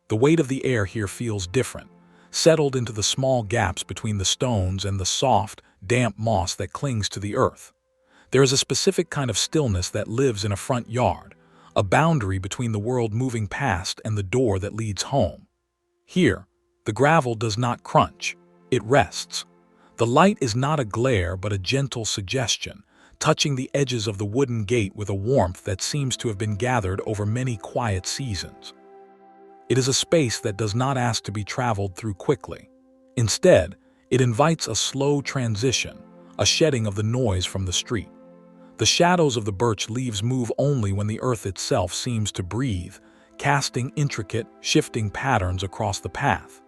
The weight of the air here feels different, settled into the small gaps between the stones and the soft, damp moss that clings to the earth. There is a specific kind of stillness that lives in a front yard, a boundary between the world moving past and the door that leads home. Here, the gravel does not crunch, it rests. The light is not a glare but a gentle suggestion, touching the edges of the wooden gate with a warmth that seems to have been gathered over many quiet seasons. It is a space that does not ask to be traveled through quickly. Instead, it invites a slow transition, a shedding of the noise from the street. The shadows of the birch leaves move only when the earth itself seems to breathe, casting intricate, shifting patterns across the path.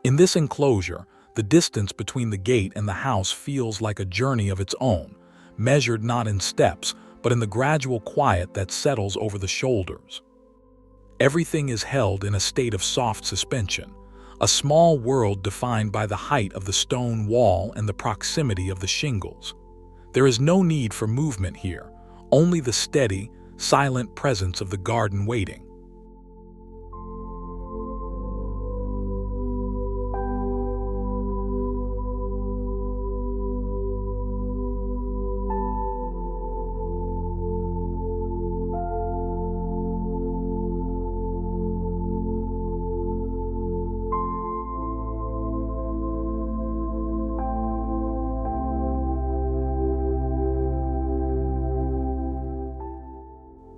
In this enclosure, the distance between the gate and the house feels like a journey of its own, measured not in steps, but in the gradual quiet that settles over the shoulders. Everything is held in a state of soft suspension, a small world defined by the height of the stone wall and the proximity of the shingles. There is no need for movement here, only the steady, silent presence of the garden waiting.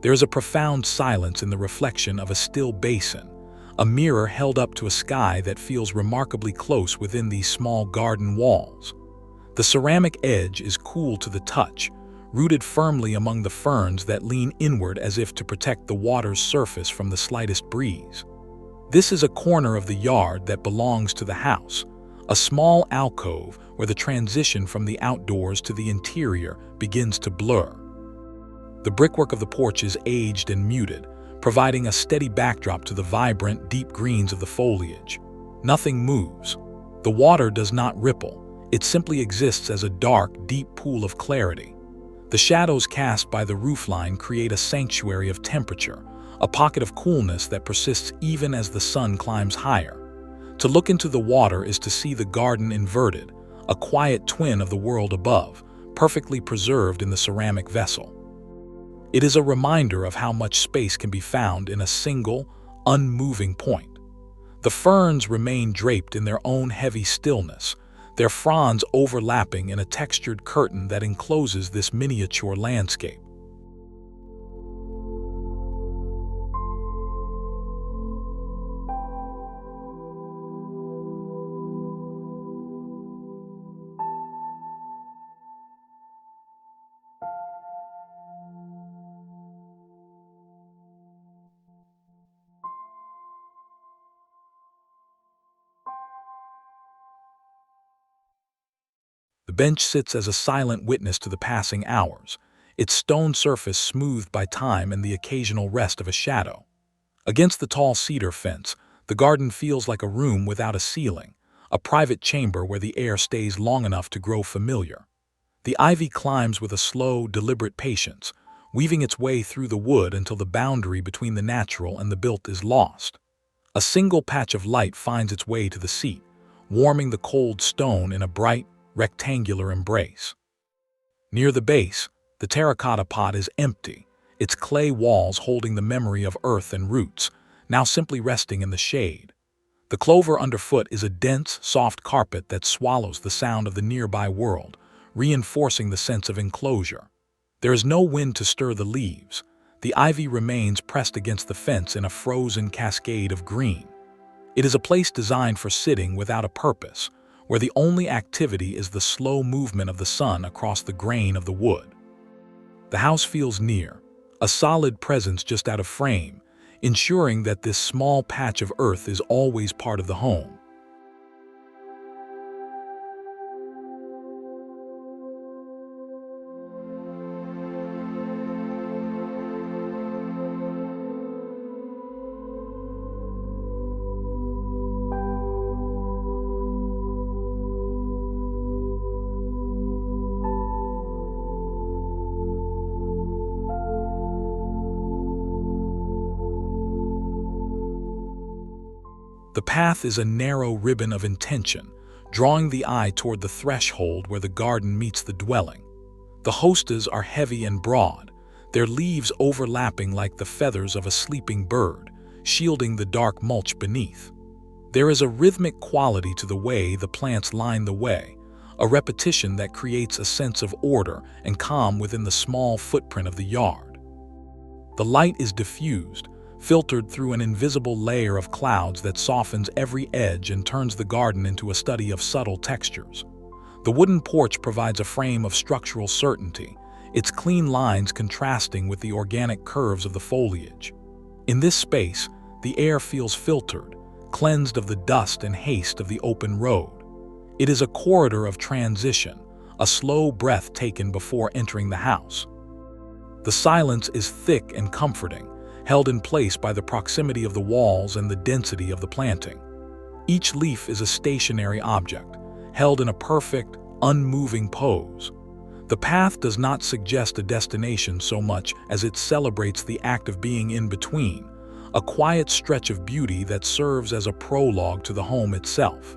There is a profound silence in the reflection of a still basin, a mirror held up to a sky that feels remarkably close within these small garden walls. The ceramic edge is cool to the touch, rooted firmly among the ferns that lean inward as if to protect the water's surface from the slightest breeze. This is a corner of the yard that belongs to the house, a small alcove where the transition from the outdoors to the interior begins to blur. The brickwork of the porch is aged and muted, providing a steady backdrop to the vibrant, deep greens of the foliage. Nothing moves. The water does not ripple. It simply exists as a dark, deep pool of clarity. The shadows cast by the roofline create a sanctuary of temperature, a pocket of coolness that persists even as the sun climbs higher. To look into the water is to see the garden inverted, a quiet twin of the world above, perfectly preserved in the ceramic vessel. It is a reminder of how much space can be found in a single, unmoving point. The ferns remain draped in their own heavy stillness, their fronds overlapping in a textured curtain that encloses this miniature landscape. The bench sits as a silent witness to the passing hours, its stone surface smoothed by time and the occasional rest of a shadow. Against the tall cedar fence, the garden feels like a room without a ceiling, a private chamber where the air stays long enough to grow familiar. The ivy climbs with a slow, deliberate patience, weaving its way through the wood until the boundary between the natural and the built is lost. A single patch of light finds its way to the seat, warming the cold stone in a bright, rectangular embrace. Near the base, the terracotta pot is empty, its clay walls holding the memory of earth and roots, now simply resting in the shade. The clover underfoot is a dense, soft carpet that swallows the sound of the nearby world, reinforcing the sense of enclosure. There is no wind to stir the leaves. The ivy remains pressed against the fence in a frozen cascade of green. It is a place designed for sitting without a purpose, where the only activity is the slow movement of the sun across the grain of the wood. The house feels near, a solid presence just out of frame, ensuring that this small patch of earth is always part of the home. The path is a narrow ribbon of intention, drawing the eye toward the threshold where the garden meets the dwelling. The hostas are heavy and broad, their leaves overlapping like the feathers of a sleeping bird, shielding the dark mulch beneath. There is a rhythmic quality to the way the plants line the way, a repetition that creates a sense of order and calm within the small footprint of the yard. The light is diffused, filtered through an invisible layer of clouds that softens every edge and turns the garden into a study of subtle textures. The wooden porch provides a frame of structural certainty, its clean lines contrasting with the organic curves of the foliage. In this space, the air feels filtered, cleansed of the dust and haste of the open road. It is a corridor of transition, a slow breath taken before entering the house. The silence is thick and comforting, held in place by the proximity of the walls and the density of the planting. Each leaf is a stationary object, held in a perfect, unmoving pose. The path does not suggest a destination so much as it celebrates the act of being in between, a quiet stretch of beauty that serves as a prologue to the home itself.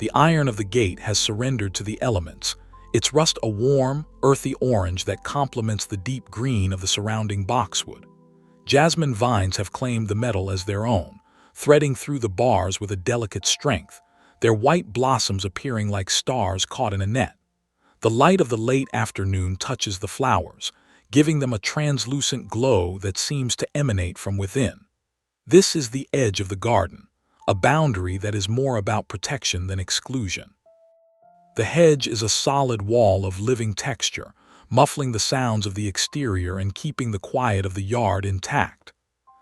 The iron of the gate has surrendered to the elements, its rust a warm, earthy orange that complements the deep green of the surrounding boxwood. Jasmine vines have claimed the metal as their own, threading through the bars with a delicate strength, their white blossoms appearing like stars caught in a net. The light of the late afternoon touches the flowers, giving them a translucent glow that seems to emanate from within. This is the edge of the garden, a boundary that is more about protection than exclusion. The hedge is a solid wall of living texture, muffling the sounds of the exterior and keeping the quiet of the yard intact.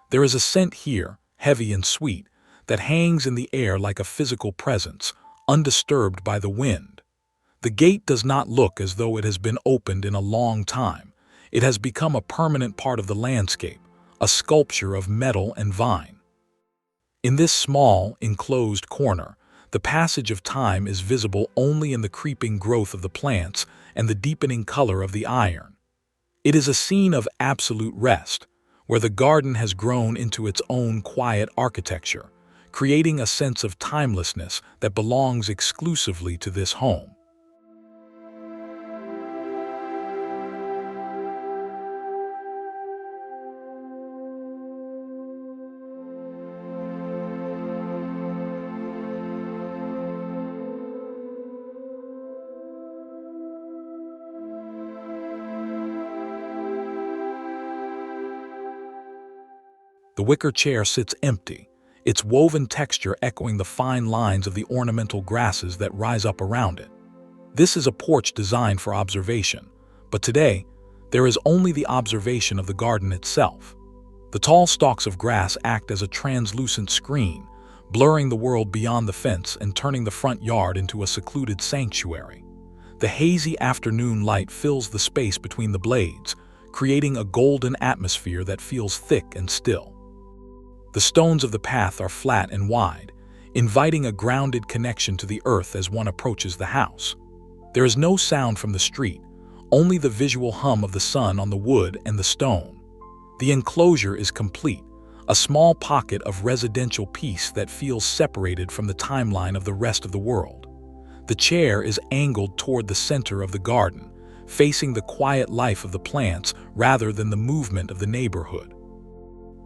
There is a scent here, heavy and sweet, that hangs in the air like a physical presence, undisturbed by the wind. The gate does not look as though it has been opened in a long time. It has become a permanent part of the landscape, a sculpture of metal and vine. In this small, enclosed corner, the passage of time is visible only in the creeping growth of the plants and the deepening color of the iron. It is a scene of absolute rest, where the garden has grown into its own quiet architecture, creating a sense of timelessness that belongs exclusively to this home. The wicker chair sits empty, its woven texture echoing the fine lines of the ornamental grasses that rise up around it. This is a porch designed for observation, but today, there is only the observation of the garden itself. The tall stalks of grass act as a translucent screen, blurring the world beyond the fence and turning the front yard into a secluded sanctuary. The hazy afternoon light fills the space between the blades, creating a golden atmosphere that feels thick and still. The stones of the path are flat and wide, inviting a grounded connection to the earth as one approaches the house. There is no sound from the street, only the visual hum of the sun on the wood and the stone. The enclosure is complete, a small pocket of residential peace that feels separated from the timeline of the rest of the world. The chair is angled toward the center of the garden, facing the quiet life of the plants rather than the movement of the neighborhood.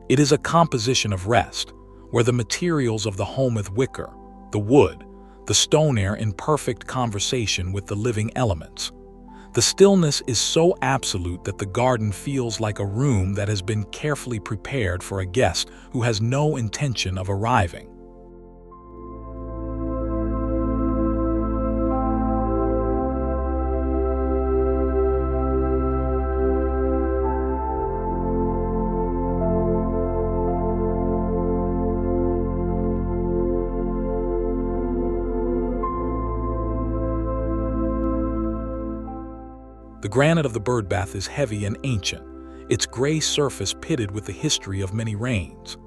It is a composition of rest, where the materials of the home with wicker, the wood, the stone are in perfect conversation with the living elements. The stillness is so absolute that the garden feels like a room that has been carefully prepared for a guest who has no intention of arriving. The granite of the birdbath is heavy and ancient, its gray surface pitted with the history of many rains.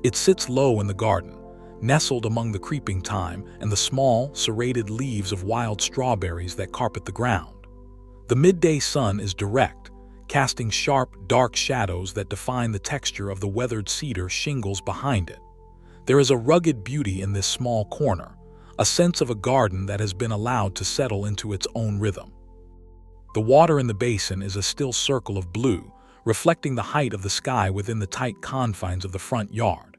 It sits low in the garden, nestled among the creeping thyme and the small, serrated leaves of wild strawberries that carpet the ground. The midday sun is direct, casting sharp, dark shadows that define the texture of the weathered cedar shingles behind it. There is a rugged beauty in this small corner, a sense of a garden that has been allowed to settle into its own rhythm. The water in the basin is a still circle of blue, reflecting the height of the sky within the tight confines of the front yard.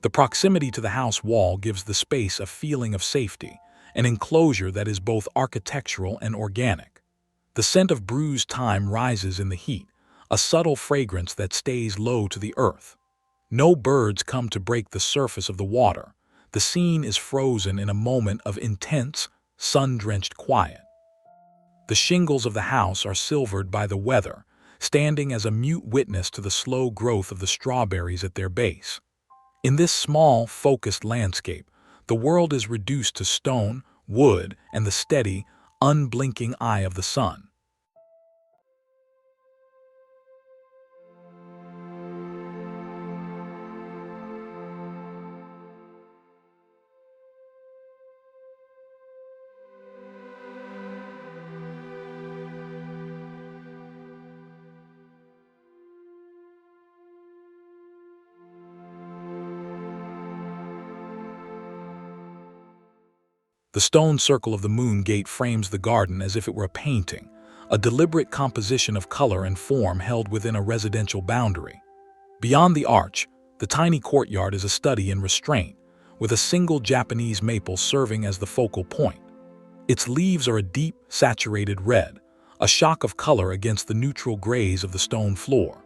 The proximity to the house wall gives the space a feeling of safety, an enclosure that is both architectural and organic. The scent of bruised thyme rises in the heat, a subtle fragrance that stays low to the earth. No birds come to break the surface of the water. The scene is frozen in a moment of intense, sun-drenched quiet. The shingles of the house are silvered by the weather, standing as a mute witness to the slow growth of the strawberries at their base. In this small, focused landscape, the world is reduced to stone, wood, and the steady, unblinking eye of the sun. The stone circle of the moon gate frames the garden as if it were a painting, a deliberate composition of color and form held within a residential boundary. Beyond the arch, the tiny courtyard is a study in restraint, with a single Japanese maple serving as the focal point. Its leaves are a deep, saturated red, a shock of color against the neutral grays of the stone floor.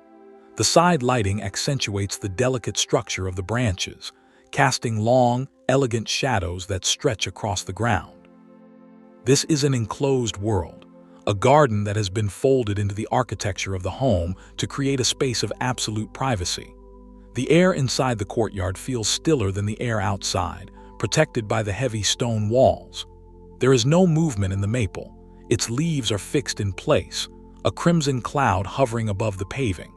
The side lighting accentuates the delicate structure of the branches, casting long, elegant shadows that stretch across the ground. This is an enclosed world, a garden that has been folded into the architecture of the home to create a space of absolute privacy. The air inside the courtyard feels stiller than the air outside, protected by the heavy stone walls. There is no movement in the maple. Its leaves are fixed in place, a crimson cloud hovering above the paving.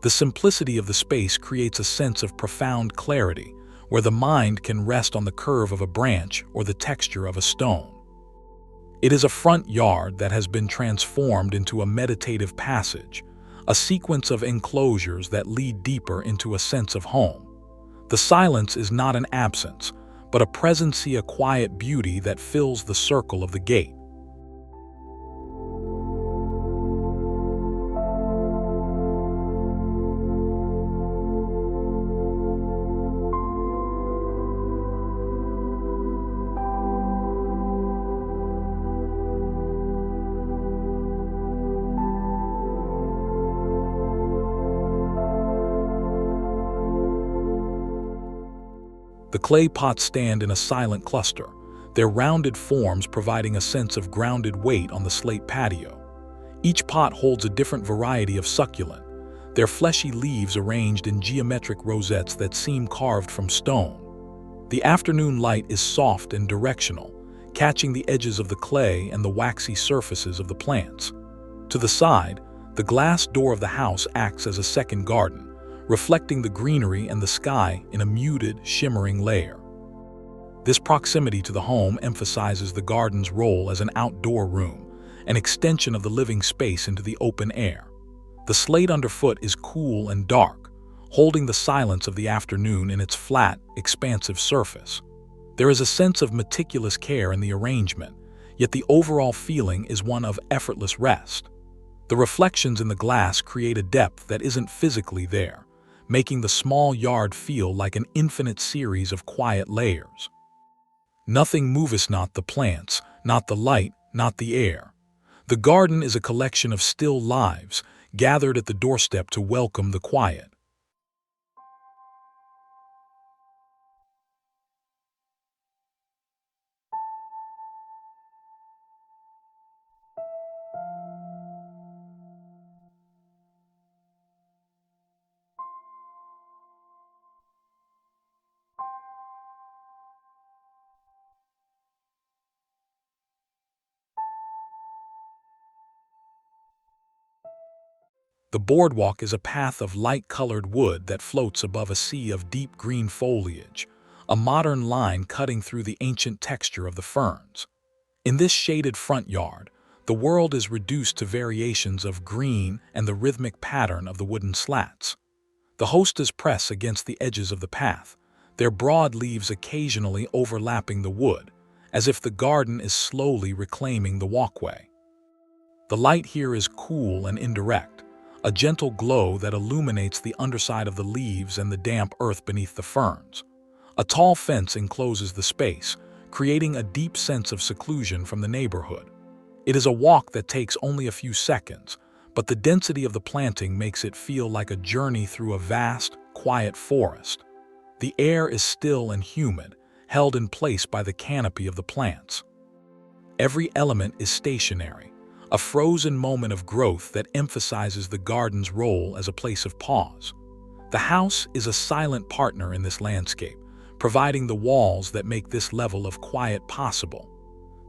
The simplicity of the space creates a sense of profound clarity, where the mind can rest on the curve of a branch or the texture of a stone. It is a front yard that has been transformed into a meditative passage, a sequence of enclosures that lead deeper into a sense of home. The silence is not an absence, but a presency, a quiet beauty that fills the circle of the gate. The clay pots stand in a silent cluster, their rounded forms providing a sense of grounded weight on the slate patio. Each pot holds a different variety of succulent, their fleshy leaves arranged in geometric rosettes that seem carved from stone. The afternoon light is soft and directional, catching the edges of the clay and the waxy surfaces of the plants. To the side, the glass door of the house acts as a second garden, reflecting the greenery and the sky in a muted, shimmering layer. This proximity to the home emphasizes the garden's role as an outdoor room, an extension of the living space into the open air. The slate underfoot is cool and dark, holding the silence of the afternoon in its flat, expansive surface. There is a sense of meticulous care in the arrangement, yet the overall feeling is one of effortless rest. The reflections in the glass create a depth that isn't physically there, making the small yard feel like an infinite series of quiet layers. Nothing moveth, not the plants, not the light, not the air. The garden is a collection of still lives, gathered at the doorstep to welcome the quiet. The boardwalk is a path of light-colored wood that floats above a sea of deep green foliage, a modern line cutting through the ancient texture of the ferns. In this shaded front yard, the world is reduced to variations of green and the rhythmic pattern of the wooden slats. The hostas press against the edges of the path, their broad leaves occasionally overlapping the wood, as if the garden is slowly reclaiming the walkway. The light here is cool and indirect, a gentle glow that illuminates the underside of the leaves and the damp earth beneath the ferns. A tall fence encloses the space, creating a deep sense of seclusion from the neighborhood. It is a walk that takes only a few seconds, but the density of the planting makes it feel like a journey through a vast, quiet forest. The air is still and humid, held in place by the canopy of the plants. Every element is stationary, a frozen moment of growth that emphasizes the garden's role as a place of pause. The house is a silent partner in this landscape, providing the walls that make this level of quiet possible.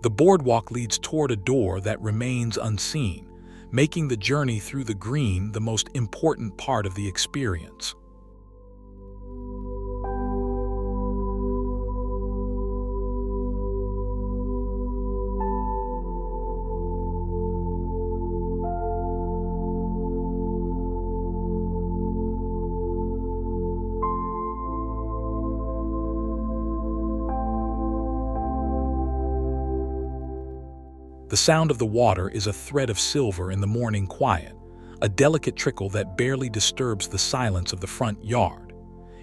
The boardwalk leads toward a door that remains unseen, making the journey through the green the most important part of the experience. The sound of the water is a thread of silver in the morning quiet, a delicate trickle that barely disturbs the silence of the front yard.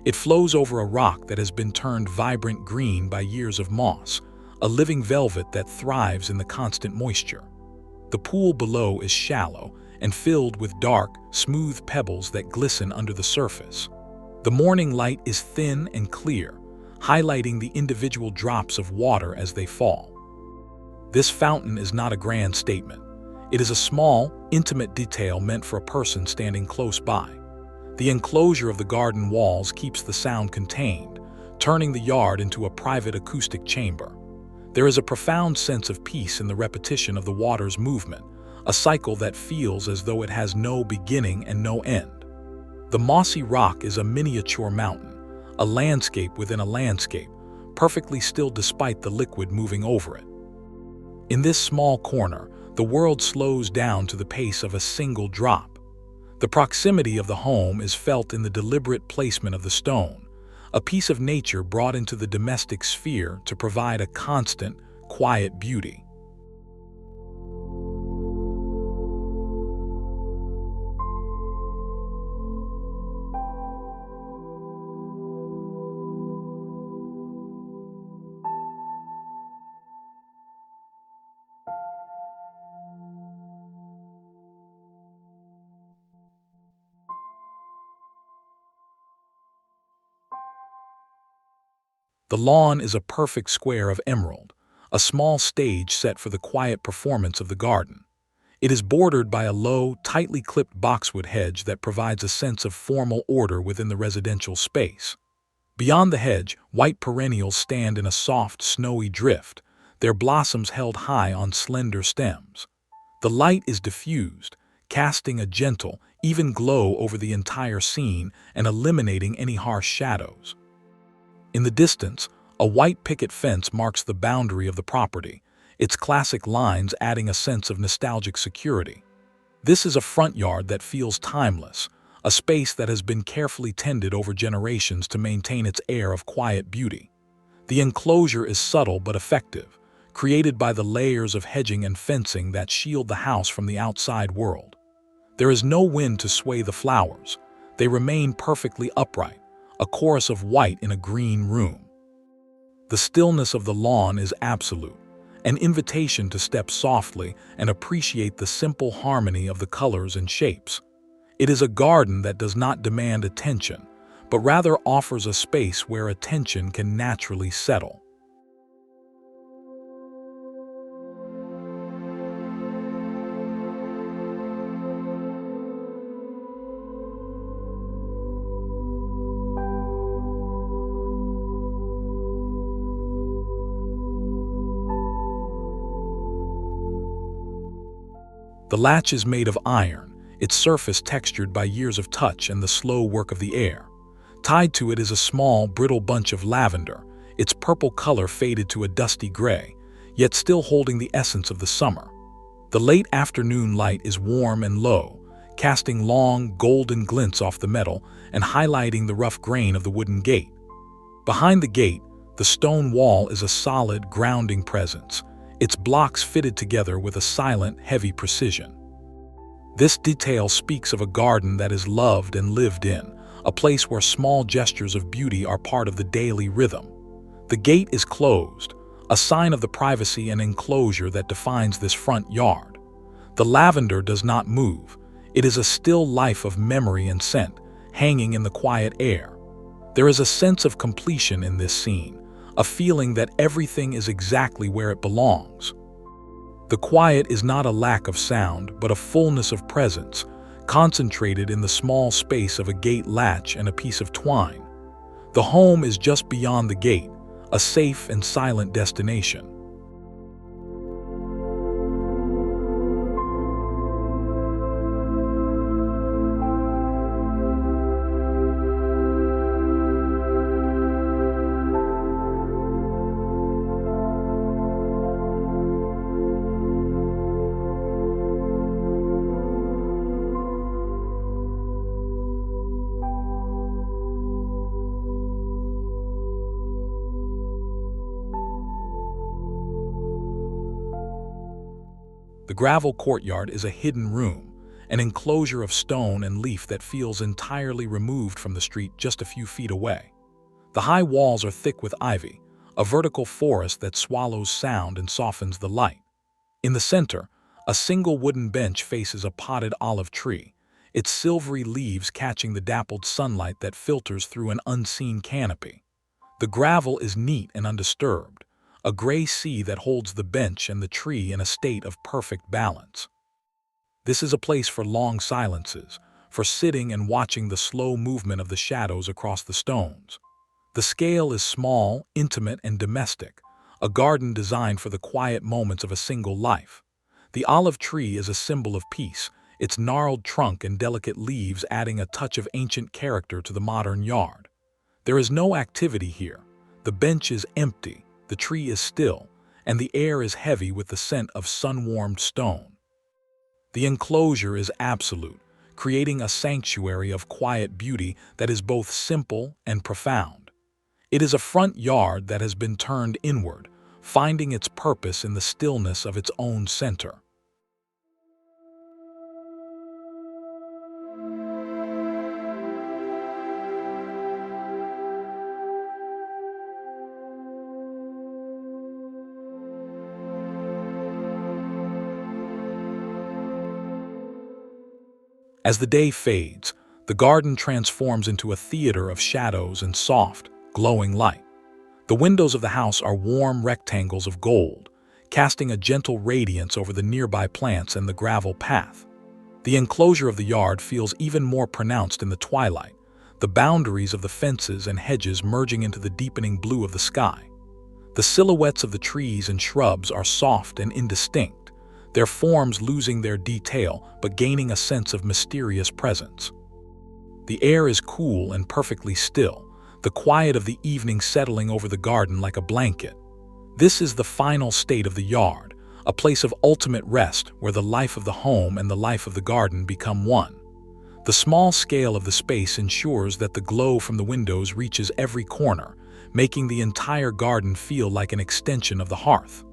It flows over a rock that has been turned vibrant green by years of moss, a living velvet that thrives in the constant moisture. The pool below is shallow and filled with dark, smooth pebbles that glisten under the surface. The morning light is thin and clear, highlighting the individual drops of water as they fall. This fountain is not a grand statement. It is a small, intimate detail meant for a person standing close by. The enclosure of the garden walls keeps the sound contained, turning the yard into a private acoustic chamber. There is a profound sense of peace in the repetition of the water's movement, a cycle that feels as though it has no beginning and no end. The mossy rock is a miniature mountain, a landscape within a landscape, perfectly still despite the liquid moving over it. In this small corner, the world slows down to the pace of a single drop. The proximity of the home is felt in the deliberate placement of the stone, a piece of nature brought into the domestic sphere to provide a constant, quiet beauty. The lawn is a perfect square of emerald, a small stage set for the quiet performance of the garden. It is bordered by a low, tightly clipped boxwood hedge that provides a sense of formal order within the residential space. Beyond the hedge, white perennials stand in a soft, snowy drift, their blossoms held high on slender stems. The light is diffused, casting a gentle, even glow over the entire scene and eliminating any harsh shadows. In the distance, a white picket fence marks the boundary of the property, its classic lines adding a sense of nostalgic security. This is a front yard that feels timeless, a space that has been carefully tended over generations to maintain its air of quiet beauty. The enclosure is subtle but effective, created by the layers of hedging and fencing that shield the house from the outside world. There is no wind to sway the flowers. They remain perfectly upright, a chorus of white in a green room. The stillness of the lawn is absolute, an invitation to step softly and appreciate the simple harmony of the colors and shapes. It is a garden that does not demand attention, but rather offers a space where attention can naturally settle. The latch is made of iron, its surface textured by years of touch and the slow work of the air. Tied to it is a small, brittle bunch of lavender, its purple color faded to a dusty gray, yet still holding the essence of the summer. The late afternoon light is warm and low, casting long, golden glints off the metal and highlighting the rough grain of the wooden gate. Behind the gate, the stone wall is a solid, grounding presence, its blocks fitted together with a silent, heavy precision. This detail speaks of a garden that is loved and lived in, a place where small gestures of beauty are part of the daily rhythm. The gate is closed, a sign of the privacy and enclosure that defines this front yard. The lavender does not move. It is a still life of memory and scent, hanging in the quiet air. There is a sense of completion in this scene, a feeling that everything is exactly where it belongs. The quiet is not a lack of sound, but a fullness of presence, concentrated in the small space of a gate latch and a piece of twine. The home is just beyond the gate, a safe and silent destination. The gravel courtyard is a hidden room, an enclosure of stone and leaf that feels entirely removed from the street just a few feet away. The high walls are thick with ivy, a vertical forest that swallows sound and softens the light. In the center, a single wooden bench faces a potted olive tree, its silvery leaves catching the dappled sunlight that filters through an unseen canopy. The gravel is neat and undisturbed, a gray sea that holds the bench and the tree in a state of perfect balance. This is a place for long silences, for sitting and watching the slow movement of the shadows across the stones. The scale is small, intimate, and domestic, a garden designed for the quiet moments of a single life. The olive tree is a symbol of peace, its gnarled trunk and delicate leaves adding a touch of ancient character to the modern yard. There is no activity here. The bench is empty, the tree is still, and the air is heavy with the scent of sun-warmed stone. The enclosure is absolute, creating a sanctuary of quiet beauty that is both simple and profound. It is a front yard that has been turned inward, finding its purpose in the stillness of its own center. As the day fades, the garden transforms into a theater of shadows and soft, glowing light. The windows of the house are warm rectangles of gold, casting a gentle radiance over the nearby plants and the gravel path. The enclosure of the yard feels even more pronounced in the twilight, the boundaries of the fences and hedges merging into the deepening blue of the sky. The silhouettes of the trees and shrubs are soft and indistinct, their forms losing their detail but gaining a sense of mysterious presence. The air is cool and perfectly still, the quiet of the evening settling over the garden like a blanket. This is the final state of the yard, a place of ultimate rest where the life of the home and the life of the garden become one. The small scale of the space ensures that the glow from the windows reaches every corner, making the entire garden feel like an extension of the hearth.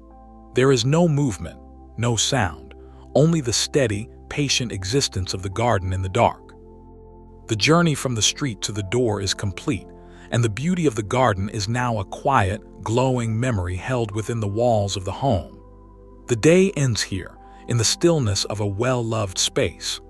There is no movement, no sound, only the steady, patient existence of the garden in the dark. The journey from the street to the door is complete, and the beauty of the garden is now a quiet, glowing memory held within the walls of the home. The day ends here, in the stillness of a well-loved space.